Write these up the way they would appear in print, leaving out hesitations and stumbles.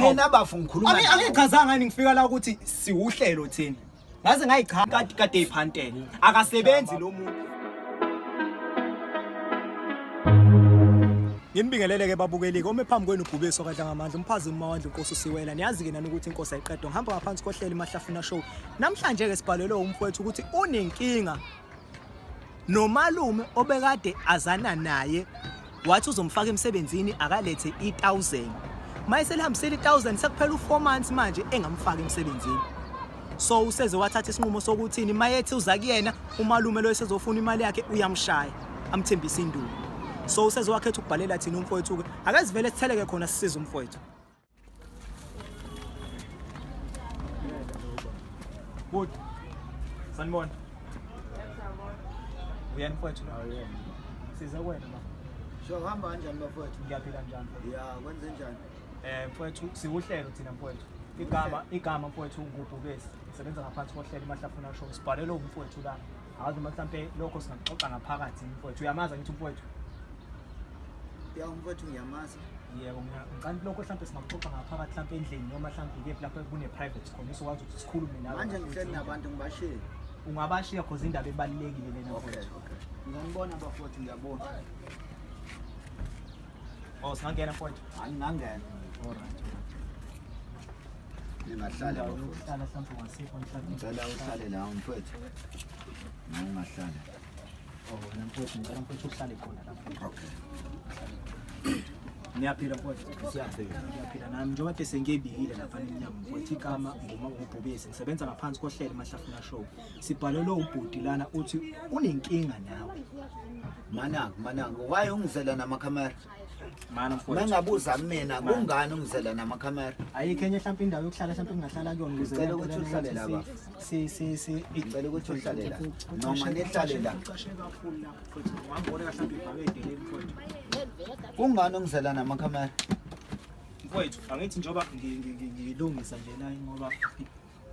Mina bafu ngikhuluma. Angichazanga ngifika la ukuthi siuhlelo thina. Ngaze ngayichaka kade iphantela. Akasebenzi lo muntu. Nginibingelele ke babukeli kome phambi kwenu ubhubeso kadla ngamandla umphazimi mawandla inkosi usiwela niyazi ke nani ukuthi inkosi ayiqedwa ngihamba ngaphansi kohlelo mahlafuna show namhlanje ke sibhalelwe umfowethu ukuthi unenkinga nomalume obekade azana naye wathi uzomfaka emsebenzini akalethe 1000 mayiselihambisela 1000 sekuphela u4 months manje engamfaka emsebenzini so useze wathatha isinqumo sokuthini mayethi uza kuyena umalume lo esezofuna imali yakhe uyamshaya amthembisa induku so useze wakhetha ukubhalela thina umfowethu ke akazivele sitheleke khona sisiza umfowethu good sanibona uyani mfowethu siza kwena ma Sho hamba kanjani bafowethu? ngiyaphila njani Ya, kwenze njani? Mfowethu siwuhlelo thina mfowethu igama mfowethu ngubhubesi isebenza ngaphansi kohlelo mahlafuna show sibhalelwe umfowethu la akazi mhlambe lokho singaxoxa ngaphakathi mfowethu uyamaza ngithi mfowethu Ya umfowethu ngiyamazi. yebo ngicanti lokho mhlambe singaxoxa ngaphakathi mhlambe endlini noma mhlambe ke lapho kune private khona isokwazi ukuthi sikhulume nawe Manje ngihleli nabantu ngibashiye. ungabashiya cause indaba ebalekile lena mfowethu Okay. Ngiyabona bafowethu ngiyabona. oh singangena mfowethu Angingangena. alright Ningahlala bafowethu. uhlala mhlambe ungasikho mhlambe Ngicela uhlale la umfowethu. Ungahlala. oh namfowethu ngicela mfowethu uhlale khona lapho Okay. niyaphila mfowethu siyaphila nami njengoba kade sengiyibikile lapha enyama mfowethu igama ngubhubesi ngisebenza ngaphansi kohlelo mahlafuna show sibhalelwe ubhudi lana uthi unenkinga nawe Manangu, why ungizela namakhamera? mana mfowethu Mengabuza mina kungani ungizela namakhamera? ayikho enye mhlawumbe indawo yokuhlala mhlawumbe ungahlala kuyona ukuze Ngicela ukuthi uhlale la baba. Ngicela ukuthi uhlale la. Noma nihlale la. Kungani ungizela namakhamera? mfowethu angithi njoba ngilungisa nje la ngoba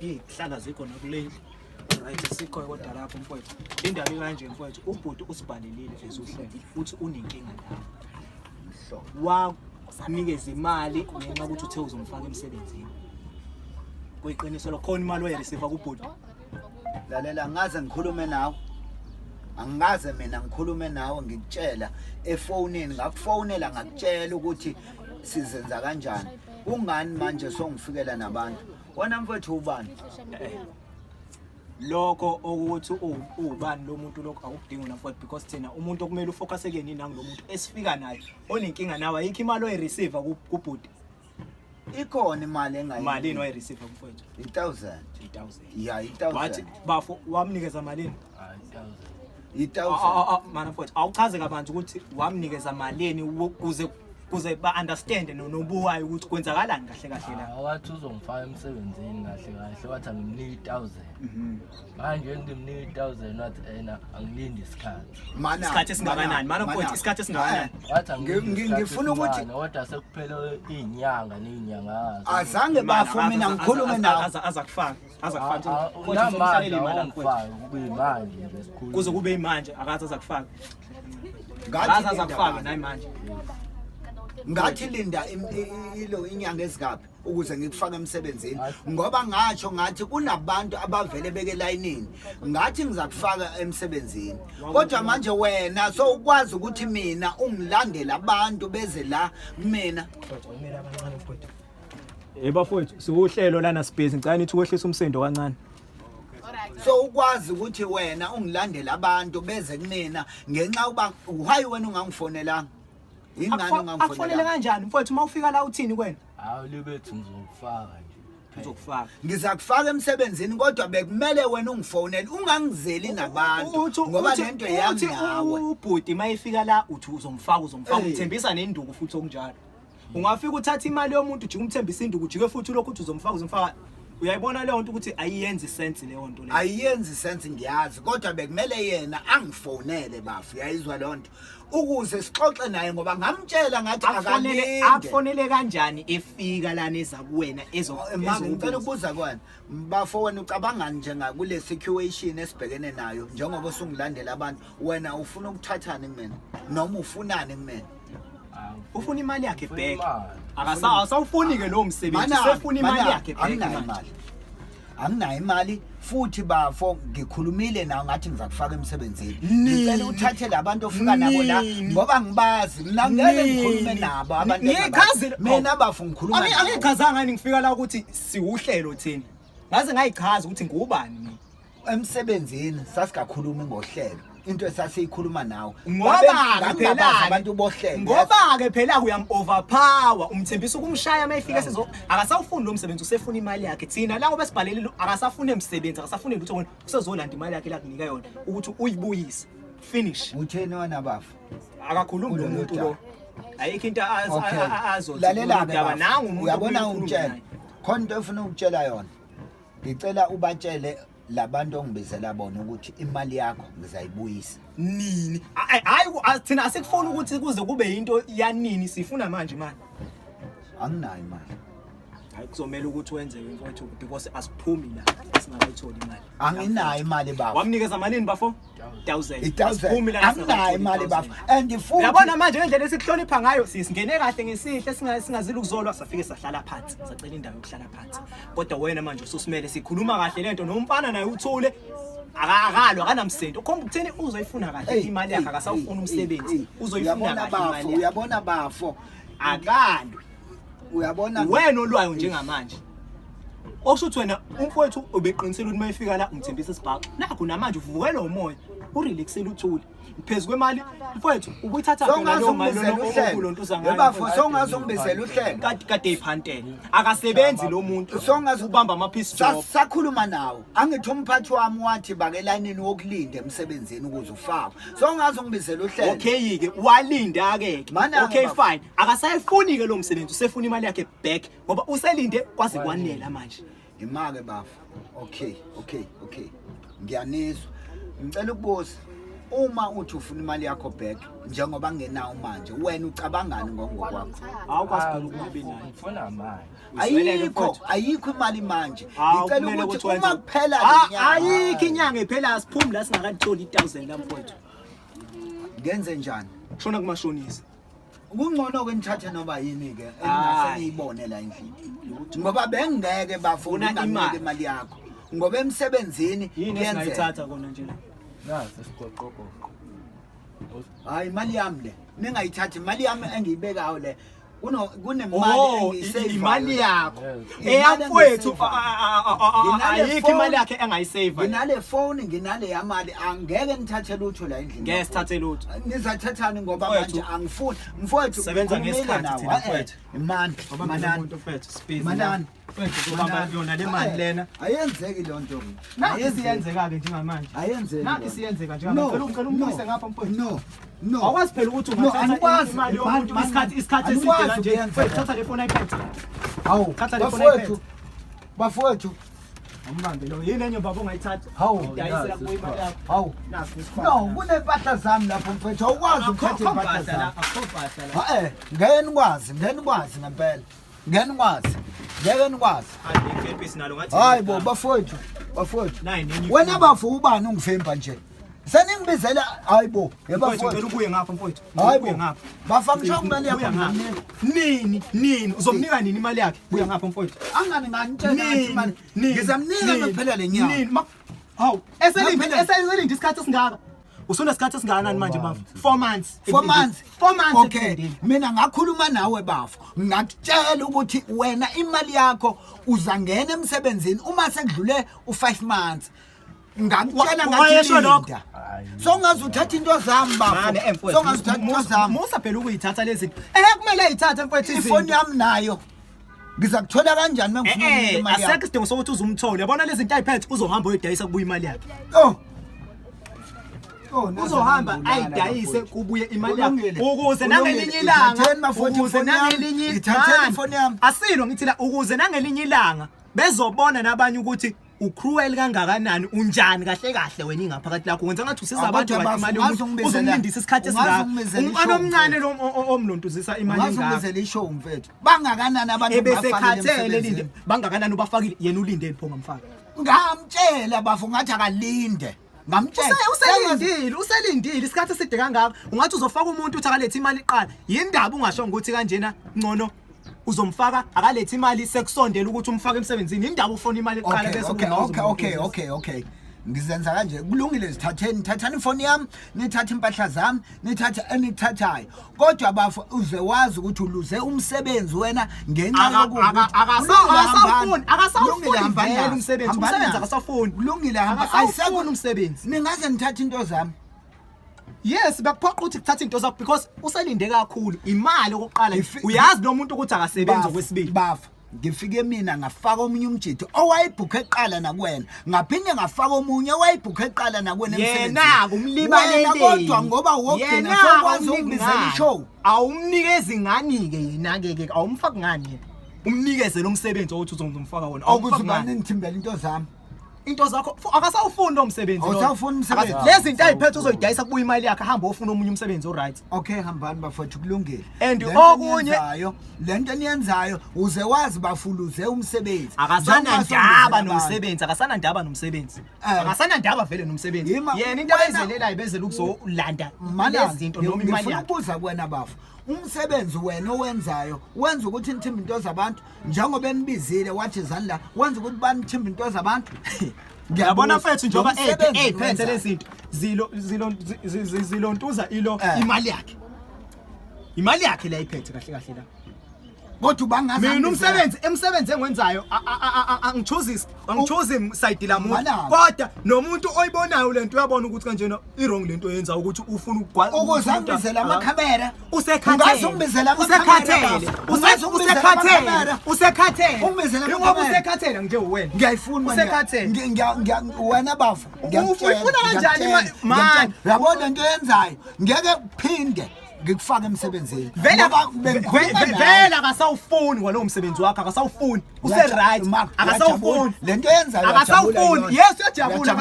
ihlala zikho nakule right sikho kodwa lapho mfowethu indaba kanje mfowethu ubhuti usibhalelile ezuhlelo uthi unenkinga nawe wanikeza imali ngenxa ukuthi uthe uzomfaka emsebenzini kuyiqiniso lokhona imali oyireceive kubhuti Lalela ngaze ngikhulume nawe. Angaze mina ngikhulume nawe ngikutshela efonini ngakufonela ngakutshela ukuthi sizenza kanjani. Kungani manje songifikela nabantu? Wona mfowethu ubani? lokho ukuthi ubani lo muntu lokho akudingi namfowethu because thina umuntu okumele ufocus kuyena nangu lo muntu esifika naye onenkinga nawe ayikho imali oyireceive kubhuti Ikhona imali engayi. malini oyireceive mfowethu 1000. 3000 Ya, wathi 1000. bafo wamnikeza malini 1000. mana mfowethu awuchaze kabanzi ukuthi wamnikeza malini kuze ba understand nobuwayo ukuthi kwenzakalani kahle kahle la Wathi uzongifaka emsebenzini kahle kahle wathi angimnika 1000 manje ngimnika 1000 wathi angilindi isikhathi Mana. isikhathi esingakanani mana mfowethu isikhathi esingakanani wathi Ngifuna ukuthi kodwa sekuphela izinyanga nezinyanga azange bafu mina ngikhulume nawe. azakufaka unamandla ongifaka kube imanje nje sikhulu kuze kube imanje akathi azakufaka Ngathi azakufaka nayi manje ngathi linda ilo inyanga ezigaphi ukuze ngikufake emsebenzini ngoba ngatsho ngathi kunabantu abavele beke layinini ngathi ngizakufaka emsebenzini kodwa manje wena so ukwazi ukuthi mina ungilandela abantu beze la kumina umela abancane mfowethu bafowethu siwuhlelo lana space ngicela nithi ukwehlisa umsindo kancane so ukwazi ukuthi wena ungilandela abantu beze kumina ngenxa uba why wena ungangifonelanga ingane akufonele ungangifonela kanjani mfowethu mawufika la uthini kwena hawu libethu ngizokufaka nje uzokufaka ngizakufaka emsebenzini kodwa bekumele wena ungifonele ungangizeli nabantu ngoba lento yami nawe ubhuti mayifika la uthi uzomfaka uthembisa nenduku futhi okunjalo ungafika uthatha imali yomuntu ujike umthembisa induku ujike futhi lokho uthi uzomfaka uyayibona leyo nto ukuthi ayiyenzi sense leyo nto leyo ayiyenzi sense ngiyazi kodwa bekumele yena angifonele bafu yayizwa leyo nto ukuze sixoxe naye ngoba ngamtshela ngathi akufonele kanjani efika lana eza kuwena ngicela ukubuza kwana bafo wena ucabangani njengakule situation esibhekene nayo njengoba usungilandela abantu wena ufuna ukuthathana kumina noma ufunani kumina ufuna imali yakhe back. imali. Asawufuni ke lo msebenzi, sefuna imali yakhe back. Anginayo imali. Anginayo imali futhi bafo ngikhulumile nawe ngathi ngizakufaka emsebenzini. Ngicela uthathe labantu ofika nabo la ngoba ngibazi. Mina ngeke ngikhulume nabo abantu Ngichaze mina bafo ngikhuluma nabo. Angichazanga ngani ngifika la ukuthi siwuhlelo thini. Ngaze ngayichaza ukuthi ngubani mina. Emsebenzini sasikakhulumi ngohlelo. Into esasiyikhuluma nawe. Ngoba phela abantu bohlelo. Ngoba ke phela uyam overpower umthembisa ukumshaya mayifika sizo akasawufuni lo msebenzi usefuna imali yakhe thina la ngoba sibhalelile akasafuna emsebenzi akasafuna lutho wena usezolanda imali yakhe la kunika yona ukuthi uyibuyise finish Utheni wena bafu? akakhulumi lo muntu lo ayikho into azothi lalela ke nangu umuntu uyabona ungitshela khona into efuna ukutshela yona ngicela ubatshele labantu ongibizela bona ukuthi imali yakho ngizayibuyisa nini hayi thina asikufuna ukuthi kuze kube into yanini sifuna manje imali anginayo imali hayi kuzomela ukuthi wenze imfowethu because asiphumi la singakayitholi imali anginayo imali bafo wamnikeza malini bafo 1000 asiphumi la anginayo imali bafo and futhi yabona manje ngendlela esikuhlonipha ngayo sisingene kahle ngesihle singazili ukuzolwa safike sahlala phansi sacela indawo yokuhlala phansi kodwa wena manje ususimele sikhuluma kahle lento nomfana naye uthule akakalwa akanamsento ukhomba ukutheni uzoyifuna kahle imali yakhe akasawufuna umsebenzi uzoyifuna kahle imali uyabona bafo akalwe uyabona wena olwayo njengamanje okusho ukuthi wena umfowethu obeqinisela ukuthi mayifika la umthembisa isibhaka nakho namanje uvukela umoya urelaxela uthule phezulu kwemali mfowethu ubuyithatha phela leyo mali lonto uzangayo bafo songazongibizela uhlelo kade iphantele akasebenzi lo muntu ubamba amaphisi job sakhuluma nawo angithi umphathi wami wathi bake elayinini wokulinda emsebenzini ukuze ufakwe songazongibizela uhlelo okay ke walinda ke okay fine akasayifuni ke lo msebenzi usefuna imali yakhe back ngoba uselinde kwaze kwanela manje imake bafo okay ngiyanizwa ngicela ukubuza uma uthi ufuna imali yakho back njengoba ngenawo manje wena ucabangani ngokwakho awukwazi phela ukuba nayo ngifuna manje ayikho imali manje ngicela ukuthi uma kuphela lenyanga ayikho inyanga ephela siphumi la singakatholi 1000 lamfowethu ngenze njani shona kumashonisa kungcono ke nithathe noba yini ke engase niyibone la endlini ngoba bengeke bafuna imali yakho ngoba emsebenzini ngiyenzatha kona nje la nasi siqoqoqo hayi imali yami le ningayithathi imali yami engiyibekayo le kunemali engiyisave imali yakho eyamfowethu ayikho imali yakhe engayisave nginale phone nginale yamali angeke nithathe lutho la endlini ngeke sithathe lutho nizathathani ngoba manje angifuni mfowethu sebenza ngesikhathi thina mfowethu imani umuntu mfowethu space manani mfowethu ubamba yona le mali lena ayenzeki lonto ayenzeka ke njengamanje ayenzeki nathi siyenzeka njengamanje ngicela umbuyise ngapha mfowethu no awukwazi phela ukuthi ungathatha imali yomuntu isikhathi eside kanje thatha le phone ayiphethe hawu thatha le phone ayiphethe bafowethu ambambe lo yini enye baba ongayithatha hawu dayisela kuyi imali yakho hawu nasi no kunempahla zami lapho mfethu awukwazi ukuthatha impahla zami akho ngeke nikwazi ngempela ngeke nikwazi ayikephi nalo ngathi hayi bo bafowethu wena bafu ubani ungifemba nje seningibizela hayi bo yebafowethu ngicela ubuye ngapha mfowethu ubuye ngapha bafangishwa imali yakho nini uzomnika nini imali yakhe buya ngapha mfowethu angani nganitshela imali ngizamnika ngempela lenyanga hawu eselinde isikhathi esingaka usuna isikhathi esingakanani manje bafu 4 months okay mina ngakhuluma nawe bafu ngakutshela ukuthi wena imali yakho uzangena emsebenzini uma sekudlule u5 months ngakutshela ngathi linda songaze uthatha into zami bafu songaze uthatha into zami musa phela ukuyithatha lezi kumele ayithathe mfowethu ifoni yami nayo ngizakuthola kanjani mengifuna imali yakho asekho isidingo sokuthi uzumthole yabona lezi zinto ayiphethe uzohamba uyodayisa kubuya imali yakhe uzohamba ayidayise kubuye imali yakho ukuze nangelinye ilanga asilo ngithi la ukuze nangelinye ilanga bezobona nabanye ukuthi ucruel kangakanani unjani kahle wena ingaphakathi lakho wenza ngathi usiza abantu bathi imali yomuntu uzomlindisa isikhathi esingaka umfana omncane lo omlontuzisa imali engaka ngazungizela ishow mfethu bangakanani abantu ebesekhathele linde bangakanani ubafakile yena ulinde pho ngamfaka ngamtshela bafu ngathi akalinde ngamtshela uselindile isikhathi eside kangaka ungathi uzofaka umuntu uthi akalethe imali iqala yindaba ungasho ukuthi kanjena ngcono uzomfaka akalethe imali sekusondela ukuthi umfake emsebenzini indaba ufona imali eqala bese okay ngizenza kanje kulungile thathani ifoni yami nithathe impahla zami nithathe enithathayo kodwa bafu uze wazi ukuthi uluze umsebenzi wena ngenxa umsebenzi akasafuni kulungile ayisafuni umsebenzi ningaze nithathe into zami. Yes bakuphoqa ukuthi kuthatha into zakho because uselinde kakhulu imali okokuqala uyazi lo muntu ukuthi akasebenza okwesibili bafu ngifike mina ngafaka omunye umjidi owayibhukhe eqala nakuwena ngaphinde ngafaka omunye owayibhukhe eqala nakuwena emsebenzini yena kumlibalele kodwa ngoba wogcina sokwazi ukubizela ishow awumnikezi ngani ke yena ke awumfaki ngani umnikeze lo msebenzi othi uzomfaka wona awukuzibani ngithimbela into zami into zakho akasawufuni lo msebenzi lo awusafuni umsebenzi lezi zinto ayiphethe uzoyidayisa kubuya imali yakhe hamba ofuna omunye umsebenzi oright okay hambani bafethu kulungile and okunye lento eniyenzayo uze wazi bafuluze umsebenzi akasanandaba nomsebenzi akasanandaba vele nomsebenzi yena into abayizelelayo bezela ukuzolanda lezi zinto noma imali yakhe ubuza kuwena bafu umsebenzi wena owenzayo wenza ukuthi nithimba into zabantu njengoba enibizile wathi zani wenza ukuthi banithimba into zabantu ngiyabona mfethu njoba phethe lezinto zilontuza ilo imali yakhe la iphethe kahle la kodwa bangazi mina umsebenzi engwenzayo angithuzi side la muntu kodwa nomuntu oyibonayo lento uyabona ukuthi kanjena i-wrong lento yenza ukuthi ufuna ukuzambizela amakhamera usekhathele nje wena ngiyayifuna wena bafu ufuna kanjani man yabona into yenzayo ngeke kuphinde ngikufaka emsebenzini vela akasawufuni kwalowo msebenzi wakhe akasawufuni use-right akasawufuni lento yenzayo akasawufuni yes uyajabula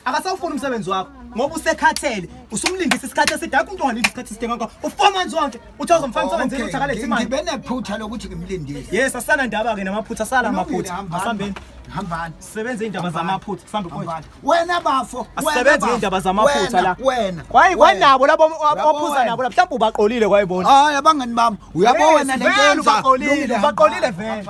akasawufuni umsebenzi wakho ngoba usekhathele usumlindisa isikhathi eside akho umuntu ongalindi isikhathi eside ngakho u4 months wonke uthi uzomfaka emsebenzini uthi akalethe imali ngibe nephutha lokuthi ngimlindise yes asana ndaba ke namaphutha sala amaphutha asambeni hambani sebenze indaba zamaphutha sambe kwethu wena bafo asebenze indaba zamaphutha la wena kwanabo labo ophuza nabo mhlawumbe ubaqolile kwayibona hayi abangani bami uyabona lento yenza baqolile vele